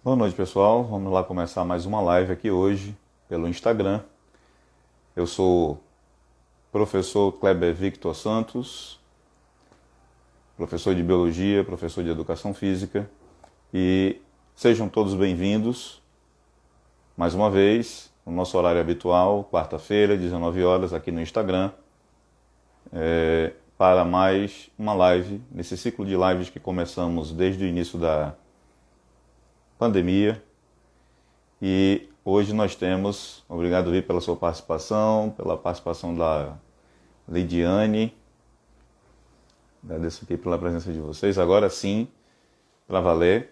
Boa noite, pessoal. Vamos lá começar mais uma live aqui hoje pelo Instagram. Eu sou o professor Kleber Victor Santos, professor de Biologia, professor de Educação Física, e sejam todos bem-vindos mais uma vez no nosso horário habitual, quarta-feira, 19 horas, aqui no Instagram, para mais uma live, nesse ciclo de lives que começamos desde o início da pandemia. E hoje nós temos, obrigado Vitor pela sua participação, pela participação da Lidiane, agradeço aqui pela presença de vocês, agora sim, para valer,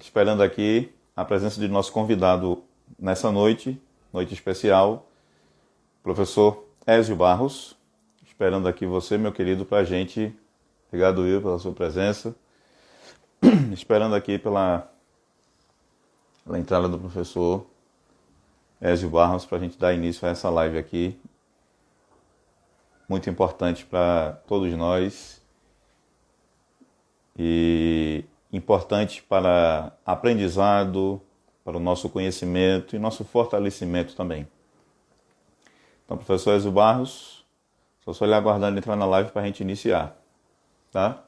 esperando aqui a presença de nosso convidado nessa noite especial, professor Ézio Barros, esperando aqui você, meu querido, para a gente, obrigado Will pela sua presença, esperando aqui pela entrada do professor Ézio Barros para a gente dar início a essa live aqui, muito importante para todos nós e importante para aprendizado, para o nosso conhecimento e nosso fortalecimento também. Então, professor Ézio Barros, só lhe aguardando entrar na live para a gente iniciar, tá?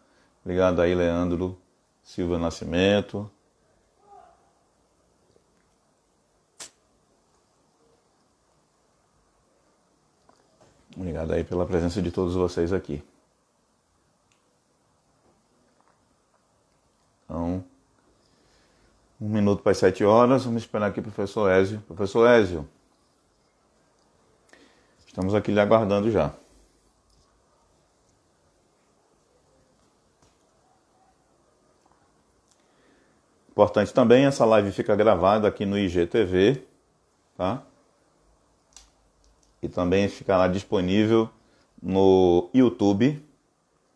Obrigado aí, Leandro Silva Nascimento. Obrigado aí pela presença de todos vocês aqui. Então, 1 minuto para as 7 horas, vamos esperar aqui o professor Ézio. Professor Ézio, estamos aqui lhe aguardando já. Importante também, essa live fica gravada aqui no IGTV, tá? E também ficará disponível no YouTube,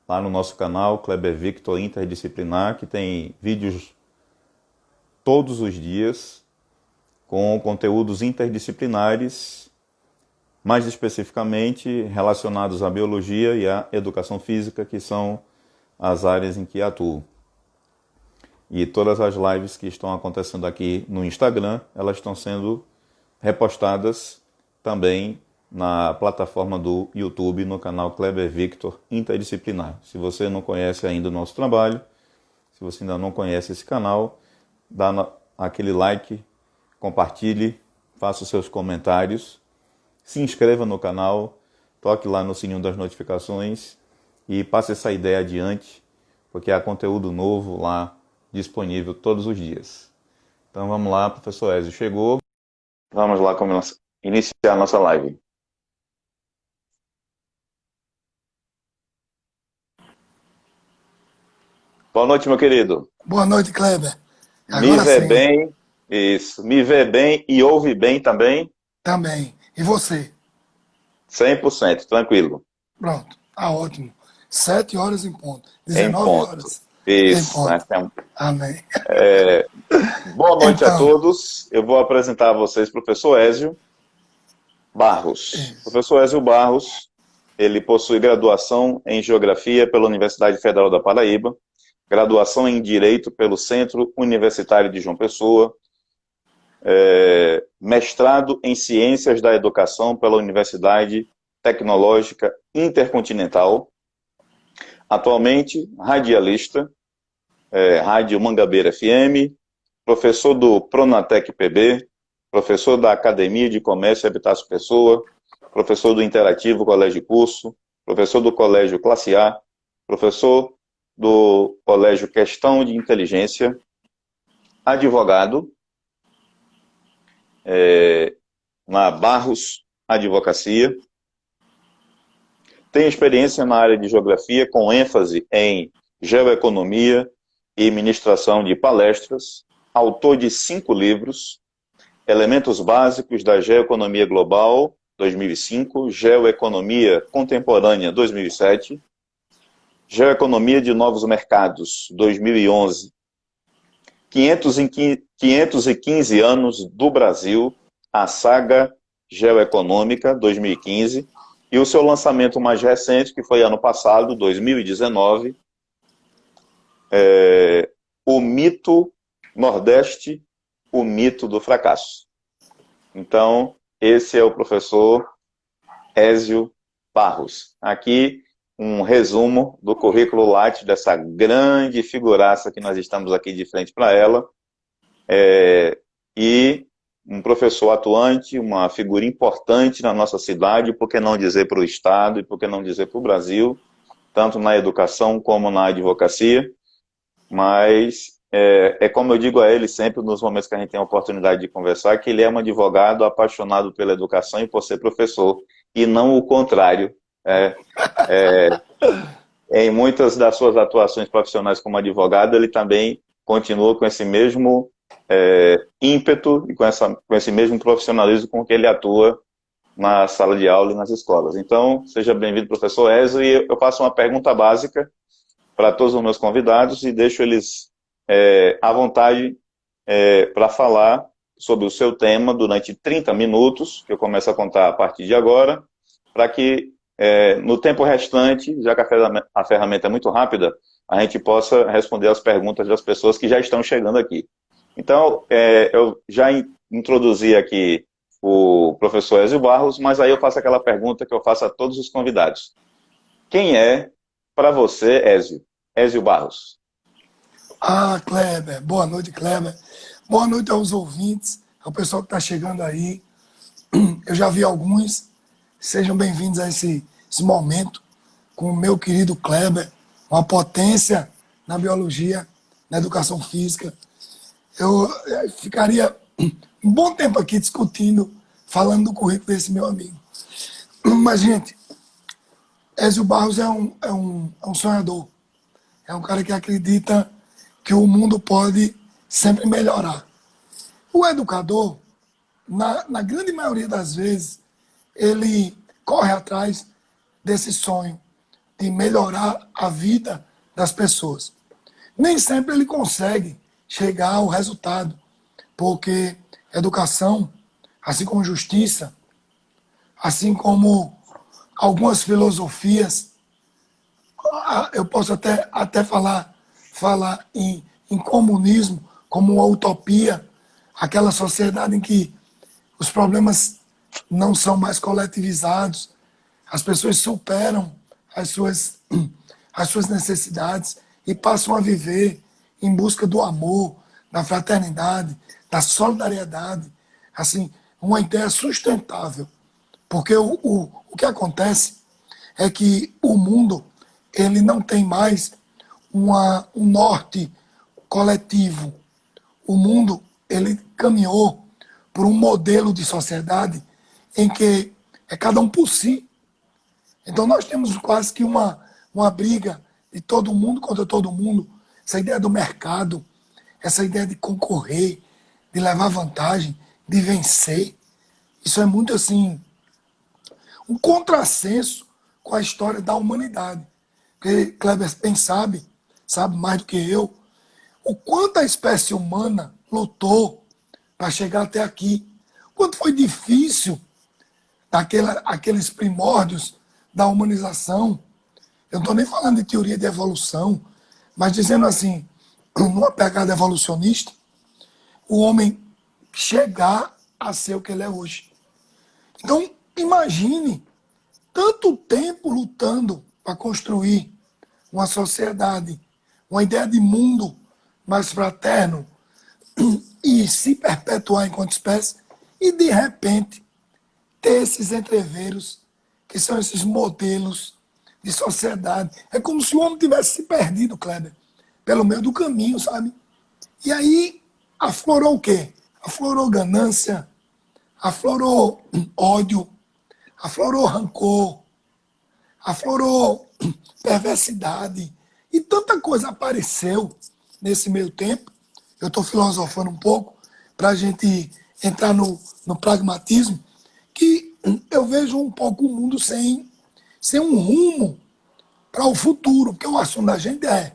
lá no nosso canal Kleber Victor Interdisciplinar, que tem vídeos todos os dias com conteúdos interdisciplinares, mais especificamente relacionados à biologia e à educação física, que são as áreas em que atuo. E todas as lives que estão acontecendo aqui no Instagram, elas estão sendo repostadas também na plataforma do YouTube, no canal Kleber Victor Interdisciplinar. Se você não conhece ainda o nosso trabalho, se você ainda não conhece esse canal, dá aquele like, compartilhe, faça os seus comentários, se inscreva no canal, toque lá no sininho das notificações e passe essa ideia adiante, porque há conteúdo novo lá disponível todos os dias. Então vamos lá, professor Ézio chegou, vamos lá iniciar a nossa live. Boa noite, meu querido. Boa noite, Kleber. Me Agora vê sim, bem, isso. Me vê bem e ouve bem também? também. E você? 100%, tranquilo. Pronto, tá ótimo. 7 horas em ponto. Em 19 ponto. horas em Isso. ponto. Amém. Boa noite a Então, todos. Eu vou apresentar a vocês o professor Ézio Barros. O isso. professor Ézio Barros, ele possui graduação em Geografia pela Universidade Federal da Paraíba, graduação em Direito pelo Centro Universitário de João Pessoa, mestrado em Ciências da Educação pela Universidade Tecnológica Intercontinental, atualmente radialista, Rádio Mangabeira FM, professor do Pronatec PB, professor da Academia de Comércio e Habitácio Pessoa, professor do Interativo Colégio Curso, professor do Colégio Classe A, professor do Colégio Questão de Inteligência, advogado, na Barros Advocacia, tem experiência na área de geografia com ênfase em geoeconomia e ministração de palestras, autor de 5 livros, Elementos Básicos da Geoeconomia Global, 2005, Geoeconomia Contemporânea, 2007, Geoeconomia de Novos Mercados, 2011, 515 anos do Brasil, a saga geoeconômica, 2015, e o seu lançamento mais recente, que foi ano passado, 2019, O Mito Nordeste, o mito do fracasso. Então, esse é o professor Ézio Barros. Aqui, um resumo do currículo Lattes dessa grande figuraça que nós estamos aqui de frente para ela. E um professor atuante, uma figura importante na nossa cidade, por que não dizer para o Estado e por que não dizer para o Brasil, tanto na educação como na advocacia. Mas é como eu digo a ele sempre, nos momentos que a gente tem a oportunidade de conversar, que ele é um advogado apaixonado pela educação e por ser professor, e não o contrário. Em muitas das suas atuações profissionais como advogado, ele também continua com esse mesmo ímpeto e com esse mesmo profissionalismo com que ele atua na sala de aula e nas escolas. Então, seja bem-vindo, professor Ézio, e eu faço uma pergunta básica para todos os meus convidados e deixo eles à vontade para falar sobre o seu tema durante 30 minutos, que eu começo a contar a partir de agora, para que no tempo restante, já que a ferramenta é muito rápida, a gente possa responder as perguntas das pessoas que já estão chegando aqui. Então, eu já introduzi aqui o professor Ézio Barros, mas aí eu faço aquela pergunta que eu faço a todos os convidados. Quem é, para você, Ézio Barros? Ah, Kleber. Boa noite, Kleber. Boa noite aos ouvintes, ao pessoal que está chegando aí. Eu já vi alguns. Sejam bem-vindos a esse momento com o meu querido Kleber, uma potência na biologia, na educação física. Eu ficaria um bom tempo aqui discutindo, falando do currículo desse meu amigo. Mas, gente, Ézio Barros é um sonhador. É um cara que acredita que o mundo pode sempre melhorar. O educador, na grande maioria das vezes, ele corre atrás desse sonho de melhorar a vida das pessoas. Nem sempre ele consegue chegar ao resultado, porque educação, assim como justiça, assim como algumas filosofias, eu posso até falar em comunismo como uma utopia, aquela sociedade em que os problemas não são mais coletivizados, as pessoas superam as suas necessidades e passam a viver em busca do amor, da fraternidade, da solidariedade, assim, uma ideia sustentável. Porque o que acontece é que o mundo ele não tem mais um norte coletivo. O mundo ele caminhou por um modelo de sociedade em que é cada um por si. Então nós temos quase que uma briga de todo mundo contra todo mundo. Essa ideia do mercado, essa ideia de concorrer, de levar vantagem, de vencer. Isso é muito assim, um contrassenso com a história da humanidade. Porque Kleber bem sabe mais do que eu, o quanto a espécie humana lutou para chegar até aqui. Quanto foi difícil aqueles primórdios da humanização. Eu não estou nem falando de teoria de evolução, mas dizendo assim, numa pegada evolucionista, o homem chegar a ser o que ele é hoje. Então, imagine tanto tempo lutando para construir uma sociedade, uma ideia de mundo mais fraterno e se perpetuar enquanto espécie, e de repente ter esses entreveros, que são esses modelos de sociedade. É como se o homem tivesse se perdido, Kleber, pelo meio do caminho, sabe? E aí aflorou o quê? Aflorou ganância, aflorou ódio, aflorou rancor, aflorou perversidade. E tanta coisa apareceu nesse meio tempo. Eu estou filosofando um pouco para a gente entrar no pragmatismo, que eu vejo um pouco o mundo sem um rumo para o futuro, porque o assunto da gente é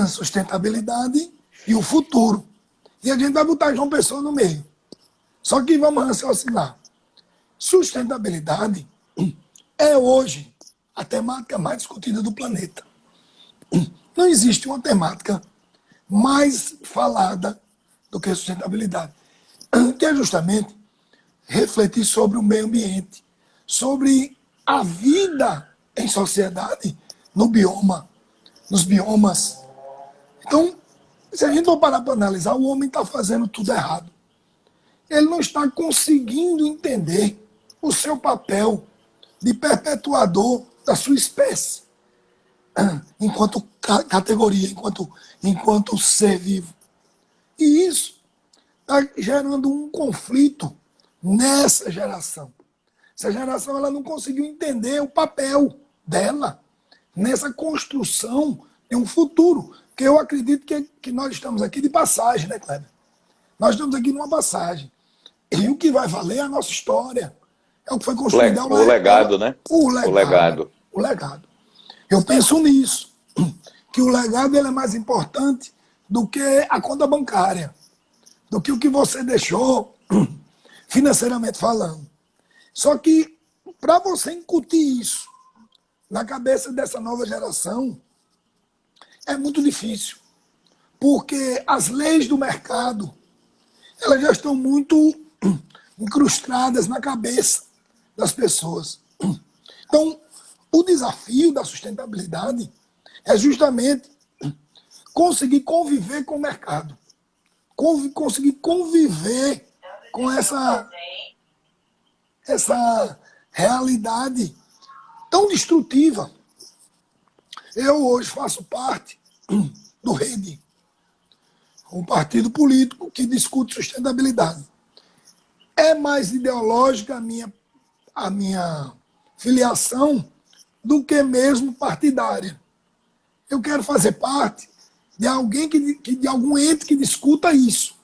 sustentabilidade e o futuro. E a gente vai botar João Pessoa no meio. Só que vamos raciocinar. Sustentabilidade é hoje a temática mais discutida do planeta. Não existe uma temática mais falada do que sustentabilidade, que é justamente refletir sobre o meio ambiente, sobre a vida em sociedade no bioma, nos biomas. Então, se a gente for parar para analisar, o homem está fazendo tudo errado. Ele não está conseguindo entender o seu papel de perpetuador da sua espécie, enquanto categoria, enquanto ser vivo. E isso está gerando um conflito nessa geração. Essa geração ela não conseguiu entender o papel dela nessa construção de um futuro. Porque eu acredito que nós estamos aqui de passagem, né, Kleber? Nós estamos aqui numa passagem. E o que vai valer é a nossa história. É o que foi construído. O legado, né? O legado. O legado. Eu penso nisso. Que o legado ele é mais importante do que a conta bancária. Do que o que você deixou financeiramente falando. Só que, para você incutir isso na cabeça dessa nova geração, é muito difícil. Porque as leis do mercado, elas já estão muito incrustadas na cabeça das pessoas. Então, o desafio da sustentabilidade é justamente conseguir conviver com o mercado. Conseguir conviver com essa realidade tão destrutiva. Eu hoje faço parte do Rede, um partido político que discute sustentabilidade. É mais ideológica a minha filiação do que mesmo partidária. Eu quero fazer parte de alguém de algum ente que discuta isso.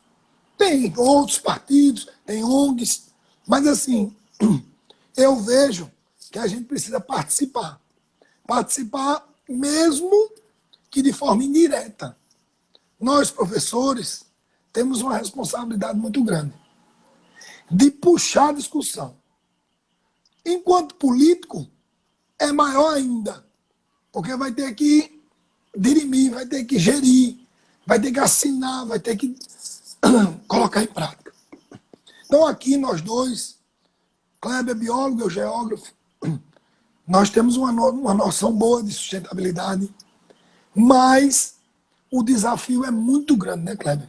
Tem outros partidos, tem ONGs, mas assim, eu vejo que a gente precisa participar. Participar mesmo que de forma indireta. Nós, professores, temos uma responsabilidade muito grande de puxar a discussão. Enquanto político, é maior ainda, porque vai ter que dirimir, vai ter que gerir, vai ter que assinar, vai ter que colocar em prática. Então aqui nós dois, Kleber é biólogo, eu geógrafo, nós temos uma noção boa de sustentabilidade, mas o desafio é muito grande, né, Kleber?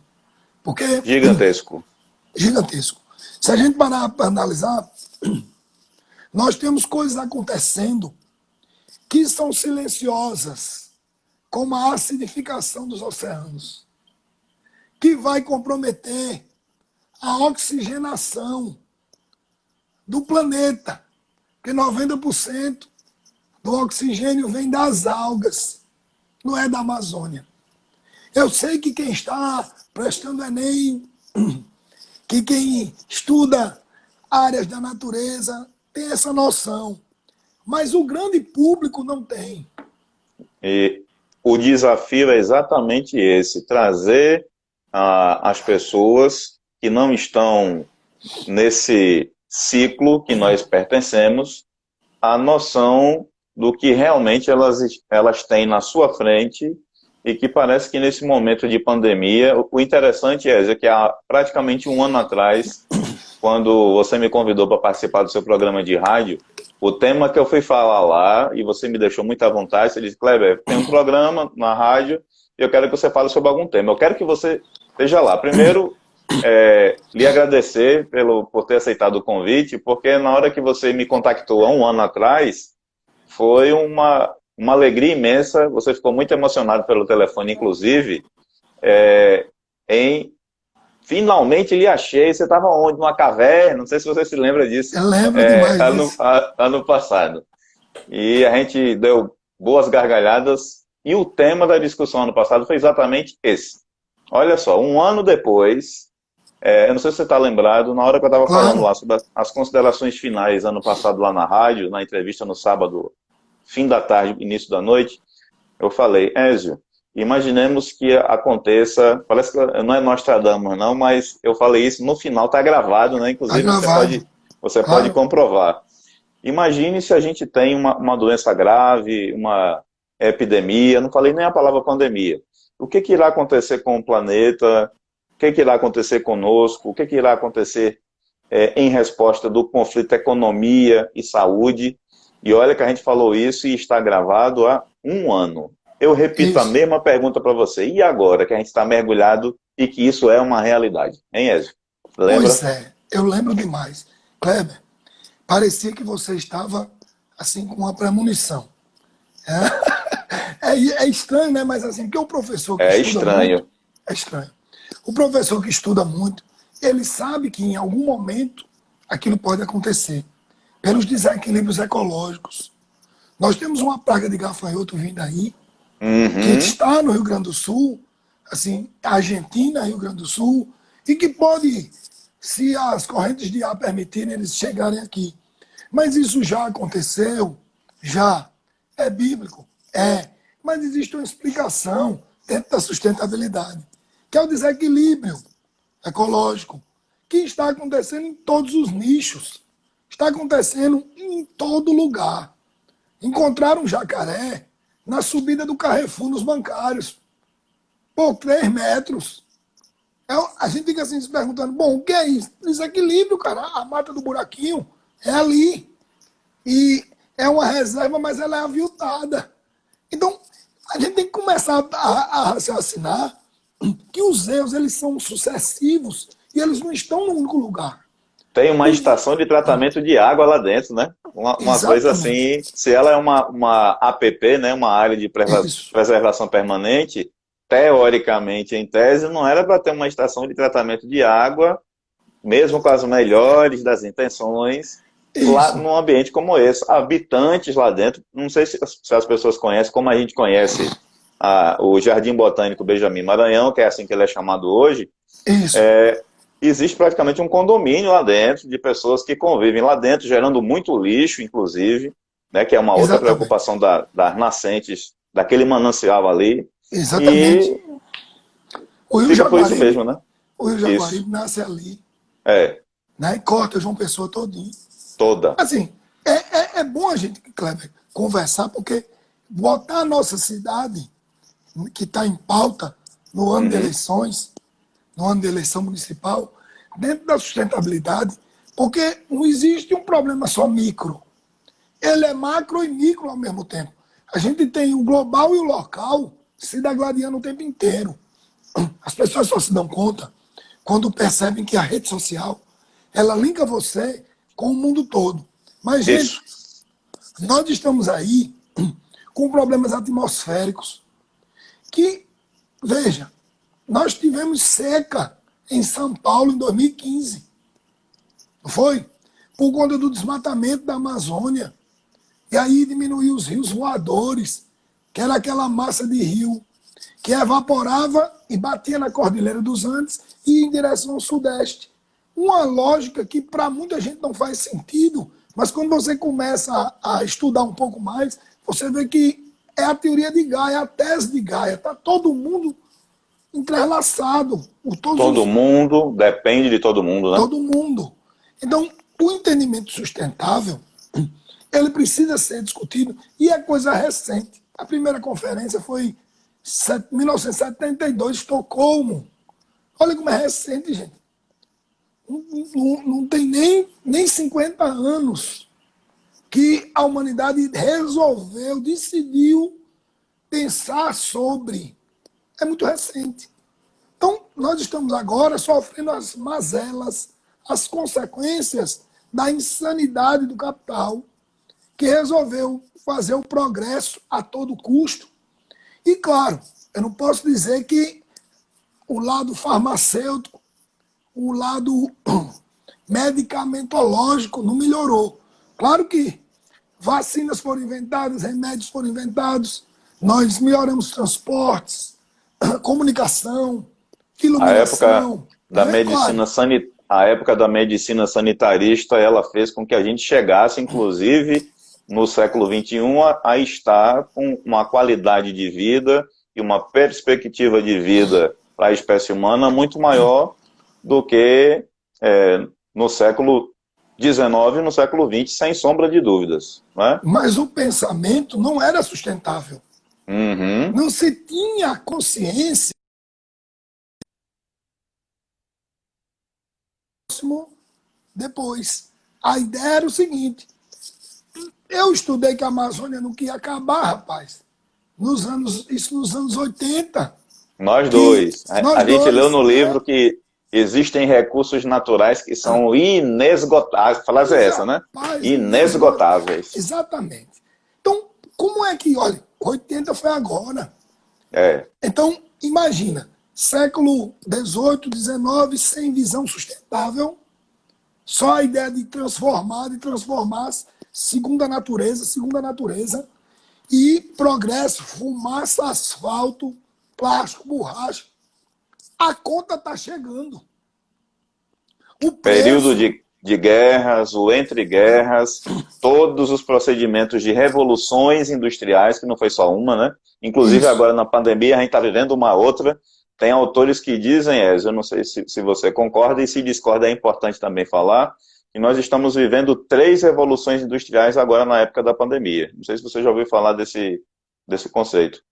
Porque gigantesco. Gigantesco. Se a gente parar para analisar, nós temos coisas acontecendo que são silenciosas, como a acidificação dos oceanos, que vai comprometer a oxigenação do planeta, porque 90% do oxigênio vem das algas, não é da Amazônia. Eu sei que quem está prestando Enem, que quem estuda áreas da natureza tem essa noção, mas o grande público não tem. E o desafio é exatamente esse, trazer as pessoas que não estão nesse ciclo que nós pertencemos, a noção do que realmente elas têm na sua frente e que parece que nesse momento de pandemia, o interessante é que há praticamente um ano atrás, quando você me convidou para participar do seu programa de rádio, o tema que eu fui falar lá, e você me deixou muito à vontade, você disse, Kleber, tem um programa na rádio e eu quero que você fale sobre algum tema. Eu quero que você esteja lá. Primeiro, lhe agradecer por ter aceitado o convite, porque na hora que você me contactou há um ano atrás, foi uma alegria imensa, você ficou muito emocionado pelo telefone, inclusive, finalmente lhe achei, você estava onde? Numa caverna, não sei se você se lembra disso. Eu lembro demais disso. Ano passado. E a gente deu boas gargalhadas, e o tema da discussão ano passado foi exatamente esse. Olha só, um ano depois, eu não sei se você está lembrado, na hora que eu estava falando lá sobre as considerações finais ano passado lá na rádio, na entrevista no sábado, fim da tarde, início da noite, eu falei, Ézio, imaginemos que aconteça, parece que não é Nostradamus não, mas eu falei isso no final, está gravado, né? Inclusive tá gravado. Você pode comprovar. Imagine se a gente tem uma doença grave, uma epidemia, não falei nem a palavra pandemia, o que irá acontecer com o planeta, o que irá acontecer conosco, o que irá acontecer em resposta do conflito economia e saúde. E olha que a gente falou isso e está gravado há um ano. Eu repito a Isso. mesma pergunta para você. E agora que a gente está mergulhado e que isso é uma realidade? Hein, Ezio? Lembra? Pois é, eu lembro demais. Kleber, parecia que você estava assim com uma premonição. É estranho, né? Mas assim, porque o professor que É estuda muito, estranho. é estranho. O professor que estuda muito, ele sabe que em algum momento aquilo pode acontecer. Pelos desequilíbrios ecológicos. Nós temos uma praga de gafanhoto vindo aí, que Uhum. está no Rio Grande do Sul, assim, Argentina, Rio Grande do Sul, e que pode, se as correntes de ar permitirem, eles chegarem aqui. Mas isso já aconteceu? Já. É bíblico? É. Mas existe uma explicação dentro da sustentabilidade, que é o desequilíbrio ecológico, que está acontecendo em todos os nichos. Está acontecendo em todo lugar. Encontraram um jacaré na subida do Carrefour nos bancários, por 3 metros. A gente fica assim se perguntando, bom, o que é isso? Desequilíbrio, cara. A mata do buraquinho é ali. E é uma reserva, mas ela é aviltada. Então, a gente tem que começar a raciocinar que os erros eles são sucessivos e eles não estão no único lugar. Tem uma Os- estação de tratamento de água lá dentro, né? Uma coisa Exatamente. assim, se ela é uma APP, né, uma área de Isso. preservação permanente, teoricamente, em tese, não era para ter uma estação de tratamento de água, mesmo com as melhores das intenções, lá Isso. num ambiente como esse. Habitantes lá dentro, não sei se as pessoas conhecem, como a gente conhece o Jardim Botânico Benjamin Maranhão, que é assim que ele é chamado hoje. Isso. Existe praticamente um condomínio lá dentro, de pessoas que convivem lá dentro, gerando muito lixo, inclusive, né, que é uma outra Exatamente. preocupação das nascentes, daquele manancial ali, Exatamente. e O Rio fica por isso Jaguaribe, mesmo, né? o Rio Isso, Jaguaribe nasce ali, é, né? E corta João Pessoa todinho. toda. Assim, é bom a gente, Kleber, conversar, porque botar a nossa cidade, que está em pauta no ano de Uhum. eleições, no ano de eleição municipal, dentro da sustentabilidade, porque não existe um problema só micro. Ele é macro e micro ao mesmo tempo. A gente tem o global e o local se degladiando o tempo inteiro. As pessoas só se dão conta quando percebem que a rede social ela linka você com o mundo todo. Mas, gente, Isso. nós estamos aí com problemas atmosféricos que, veja, nós tivemos seca em São Paulo em 2015, não foi? Por conta do desmatamento da Amazônia. E aí diminuiu os rios voadores, que era aquela massa de rio que evaporava e batia na Cordilheira dos Andes e ia em direção ao Sudeste. Uma lógica que para muita gente não faz sentido, mas quando você começa a estudar um pouco mais, você vê que é a teoria de Gaia, a tese de Gaia. Está todo mundo entrelaçado, Todo mundo depende de todo mundo, né? todo mundo. Então, o entendimento sustentável, ele precisa ser discutido e é coisa recente. A primeira conferência foi em 1972, Estocolmo. Olha como é recente, gente. Não tem nem 50 anos que a humanidade resolveu, decidiu pensar sobre. É muito recente. Então, nós estamos agora sofrendo as mazelas, as consequências da insanidade do capital, que resolveu fazer o progresso a todo custo. E, claro, eu não posso dizer que o lado farmacêutico, o lado medicamentológico não melhorou. Claro que vacinas foram inventadas, remédios foram inventados, nós melhoramos transportes, comunicação, A época iluminação, da né? Claro, medicina a época da medicina sanitarista, ela fez com que a gente chegasse, inclusive, no século XXI, a estar com uma qualidade de vida e uma perspectiva de vida para a espécie humana muito maior do que no século XIX e no século XX, sem sombra de dúvidas, né? mas o pensamento não era sustentável. Uhum. Não se tinha consciência depois. A ideia era o seguinte: eu estudei que a Amazônia não ia acabar, rapaz. Isso nos anos 80, Nós que dois. A nós gente leu dois, no livro que existem recursos naturais que são inesgotáveis. A frase é essa, né? rapaz, Inesgotáveis. exatamente. Então, como é que, olha, 80 foi agora. É. Então, imagina, século 18, 19, sem visão sustentável, só a ideia de transformar, segunda natureza, e progresso, fumaça, asfalto, plástico, borracha. A conta está chegando. O Período preço, de guerras, o entre guerras, todos os procedimentos de revoluções industriais, que não foi só uma, né? Inclusive isso. agora na pandemia a gente está vivendo uma outra. Tem autores que dizem, eu não sei se você concorda, e se discorda é importante também falar, que nós estamos vivendo 3 revoluções industriais agora na época da pandemia. Não sei se você já ouviu falar desse conceito.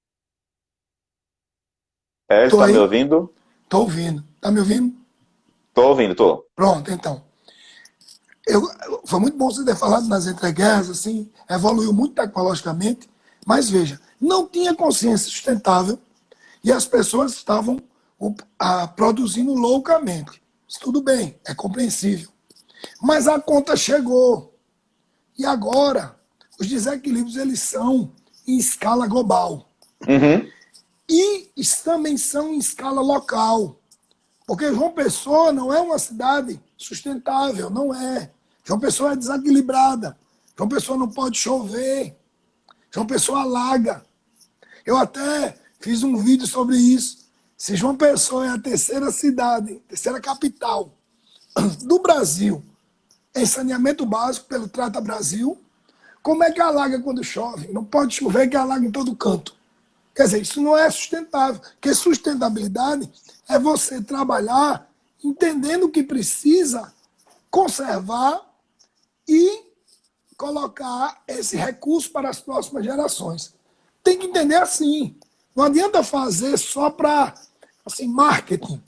Tô Está me aí, ouvindo? tô ouvindo. Tá me ouvindo? Estou ouvindo, estou. Pronto, então. Eu, foi muito bom você ter falado nas entreguerras, assim, evoluiu muito tecnologicamente, mas veja, não tinha consciência sustentável e as pessoas estavam produzindo loucamente. Isso tudo bem, é compreensível. Mas a conta chegou. E agora, os desequilíbrios eles são em escala global. Uhum. E também são em escala local. Porque João Pessoa não é uma cidade sustentável, não é. João Pessoa é desequilibrada. João Pessoa não pode chover. João Pessoa alaga. Eu até fiz um vídeo sobre isso. Se João Pessoa é a terceira cidade, terceira capital do Brasil em saneamento básico pelo Trata Brasil, como é que alaga quando chove? Não pode chover que alaga em todo canto. Quer dizer, isso não é sustentável. Porque sustentabilidade é você trabalhar entendendo que precisa conservar e colocar esse recurso para as próximas gerações. Tem que entender assim. Não adianta fazer só para assim, marketing.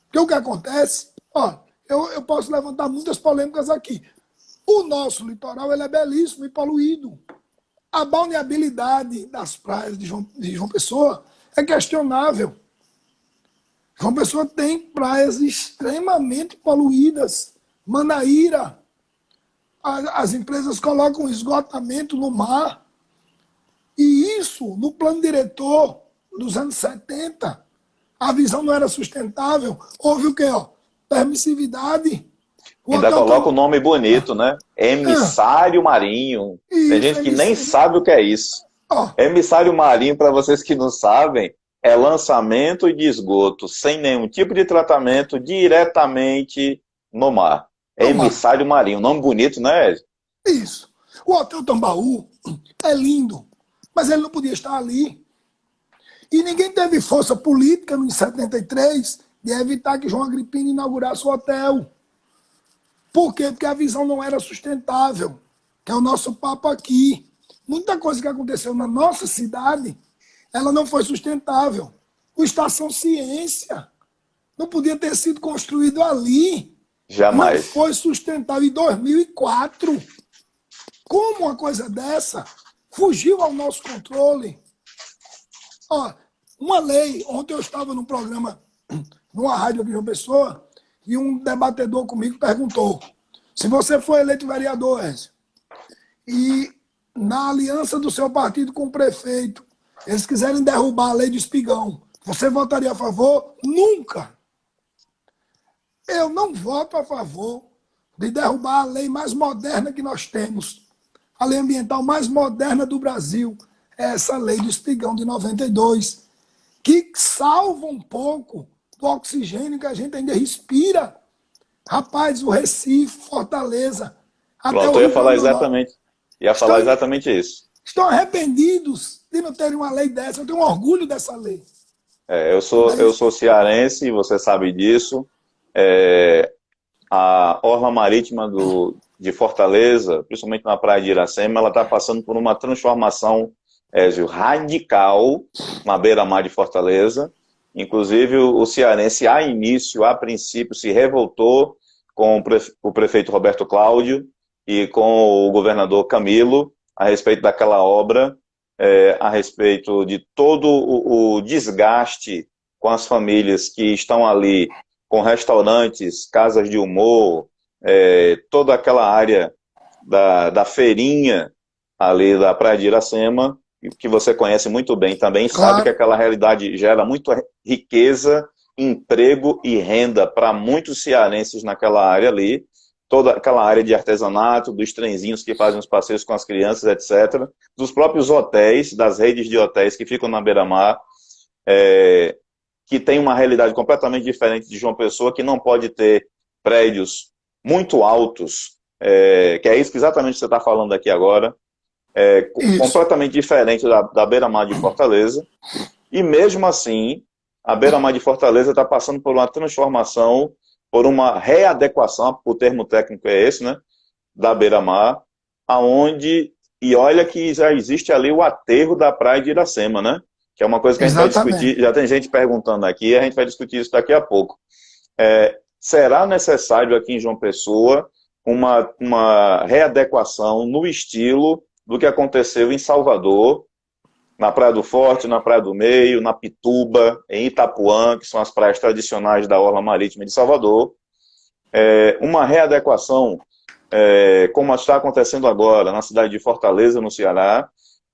Porque o que acontece, ó, eu posso levantar muitas polêmicas aqui. O nosso litoral ele é belíssimo e poluído. A balneabilidade das praias de João Pessoa é questionável. João Pessoa tem praias extremamente poluídas. Manaíra, as empresas colocam esgotamento no mar. E isso, no plano diretor dos anos 70, a visão não era sustentável. Houve o quê? Ó? Permissividade. O Ainda hotel coloca o Tam... nome bonito, né? ah, Emissário marinho. Tem isso, gente que nem emissivo. sabe o que é isso. Ó, Emissário marinho, para vocês que não sabem, é lançamento de esgoto sem nenhum tipo de tratamento diretamente no mar. no mar. Emissário marinho, nome bonito, né, Ed? Isso. O Hotel Tambaú é lindo, mas ele não podia estar ali. E ninguém teve força política em 73 de evitar que João Agripino inaugurasse o hotel. Por quê? Porque a visão não era sustentável, que é o nosso papo aqui. Muita coisa que aconteceu na nossa cidade, ela não foi sustentável. O Estação Ciência não podia ter sido construído ali. Não Jamais. foi sustentável em 2004. Como uma coisa dessa fugiu ao nosso controle? Ó, uma lei, ontem eu estava num programa, numa rádio aqui de uma pessoa, e um debatedor comigo perguntou: se você for eleito vereador, Ézio, e na aliança do seu partido com o prefeito, eles quiserem derrubar a lei do espigão, você votaria a favor? Nunca! Eu não voto a favor de derrubar a lei mais moderna que nós temos. A lei ambiental mais moderna do Brasil é essa lei do espigão de 92, que salva um pouco do oxigênio que a gente ainda respira. Rapaz, o Recife, Fortaleza, até o Pronto, eu ia Rio falar Grande do Norte, exatamente, ia falar estão, exatamente isso. estão arrependidos de não terem uma lei dessa. Eu tenho orgulho dessa lei. Eu sou cearense, você sabe disso. É, a orla marítima de Fortaleza, principalmente na praia de Iracema, ela está passando por uma transformação Ézio, radical na beira-mar de Fortaleza. Inclusive, o cearense, a princípio, se revoltou com o prefeito Roberto Cláudio e com o governador Camilo a respeito daquela obra, a respeito de todo o desgaste com as famílias que estão ali, com restaurantes, casas de humor, toda aquela área da feirinha ali da Praia de Iracema, que você conhece muito bem também, sabe que Claro, aquela realidade gera muita riqueza, emprego e renda para muitos cearenses naquela área ali, toda aquela área de artesanato, dos trenzinhos que fazem os passeios com as crianças, etc., dos próprios hotéis, das redes de hotéis que ficam na beira-mar, que tem uma realidade completamente diferente de João Pessoa, que não pode ter prédios muito altos, que é isso que exatamente você está falando aqui agora, isso. completamente diferente da beira-mar de Fortaleza, e mesmo assim, a beira-mar de Fortaleza está passando por uma transformação, por uma readequação, o termo técnico é esse, né, da beira-mar, aonde, e olha que já existe ali o aterro da praia de Iracema, né, que é uma coisa que a gente vai Exatamente. discutir, já tem gente perguntando aqui, a gente vai discutir isso daqui a pouco. Será necessário aqui em João Pessoa uma readequação no estilo do que aconteceu em Salvador, na Praia do Forte, na Praia do Meio, na Pituba, em Itapuã, que são as praias tradicionais da orla marítima de Salvador. Uma readequação, como está acontecendo agora na cidade de Fortaleza, no Ceará,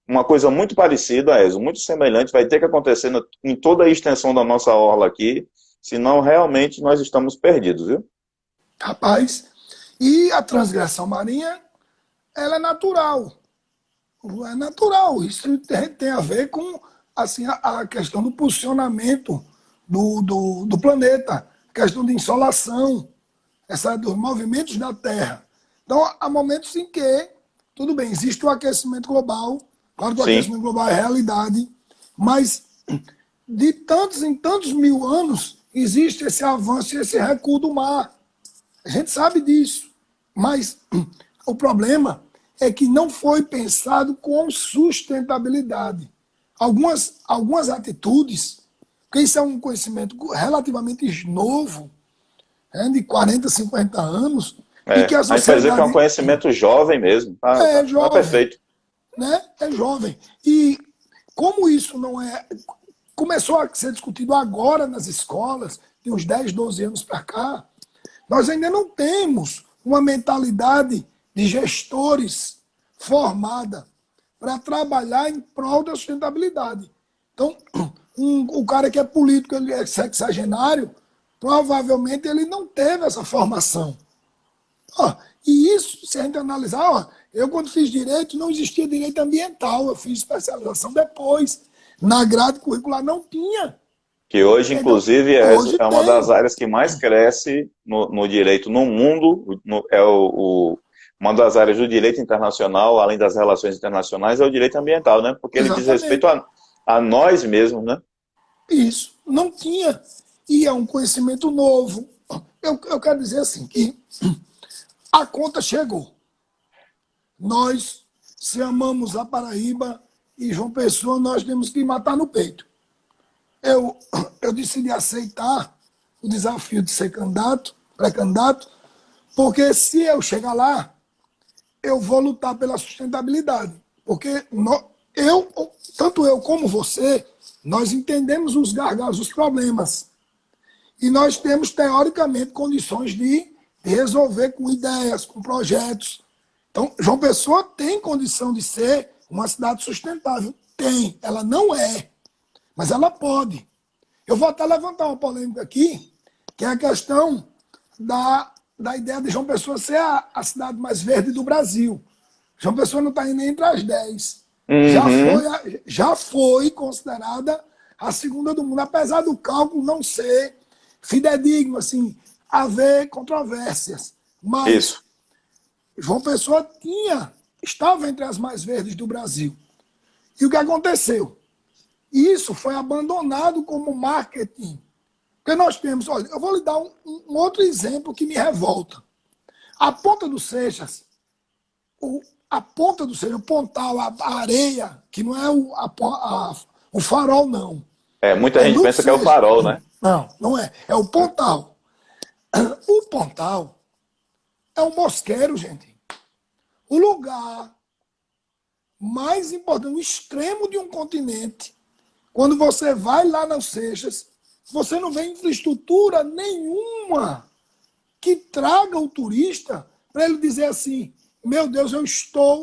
uma coisa muito parecida, Ezo, muito semelhante, vai ter que acontecer em toda a extensão da nossa orla aqui, senão realmente nós estamos perdidos, viu? Rapaz, e a transgressão marinha, ela é natural. É natural. Isso tem a ver com assim, a questão do posicionamento do planeta, a questão de insolação, dos movimentos da Terra. Então, há momentos em que, tudo bem, existe o aquecimento global, claro que o Sim, aquecimento global é realidade, mas de tantos em tantos mil anos existe esse avanço e esse recuo do mar. A gente sabe disso. Mas o problema é que não foi pensado com sustentabilidade. Algumas atitudes, porque isso é um conhecimento relativamente novo, de 40, 50 anos, e que a a gente pode dizer que é um sociedade conhecimento jovem mesmo, é tá jovem, perfeito. né? É jovem. E como isso não é. Começou a ser discutido agora nas escolas, de uns 10, 12 anos para cá, nós ainda não temos uma mentalidade de gestores formada para trabalhar em prol da sustentabilidade. Então, o cara que é político, ele é sexagenário, provavelmente ele não teve essa formação. Ó, e isso, se a gente analisar, ó, eu quando fiz direito, não existia direito ambiental, eu fiz especialização depois. Na grade curricular não tinha. Que hoje, Entendeu? inclusive, Hoje é uma das tem. áreas que mais cresce no direito no mundo, uma das áreas do direito internacional, além das relações internacionais, é o direito ambiental, né? Porque ele diz respeito Exatamente. a nós mesmos, né? Isso. Não tinha. E é um conhecimento novo. Eu quero dizer assim, que a conta chegou. Nós, se amamos a Paraíba e João Pessoa, nós temos que matar no peito. Eu, eu decidi aceitar o desafio de ser candidato, pré-candidato, porque se eu chegar lá, eu vou lutar pela sustentabilidade. Porque tanto eu como você, nós entendemos os gargalos, os problemas. E nós temos, teoricamente, condições de resolver com ideias, com projetos. Então, João Pessoa tem condição de ser uma cidade sustentável. Tem. Ela não é, mas ela pode. Eu vou até levantar uma polêmica aqui, que é a questão da ideia de João Pessoa ser a cidade mais verde do Brasil. João Pessoa não está nem entre as 10. Uhum. Já foi considerada a segunda do mundo, apesar do cálculo não ser fidedigno, assim, haver controvérsias. Mas Isso. João Pessoa estava entre as mais verdes do Brasil. E o que aconteceu? Isso foi abandonado como marketing. Porque nós temos, olha, eu vou lhe dar um outro exemplo que me revolta. A Ponta dos Seixas, a ponta do Seixas, o pontal, a areia, que não é o farol, não. Muita gente pensa que é o farol, né? Não, não é. É o pontal. O pontal é um mosqueiro, gente. O lugar mais importante, o extremo de um continente. Quando você vai lá nas Seixas, você não vê infraestrutura nenhuma que traga o turista para ele dizer assim, meu Deus,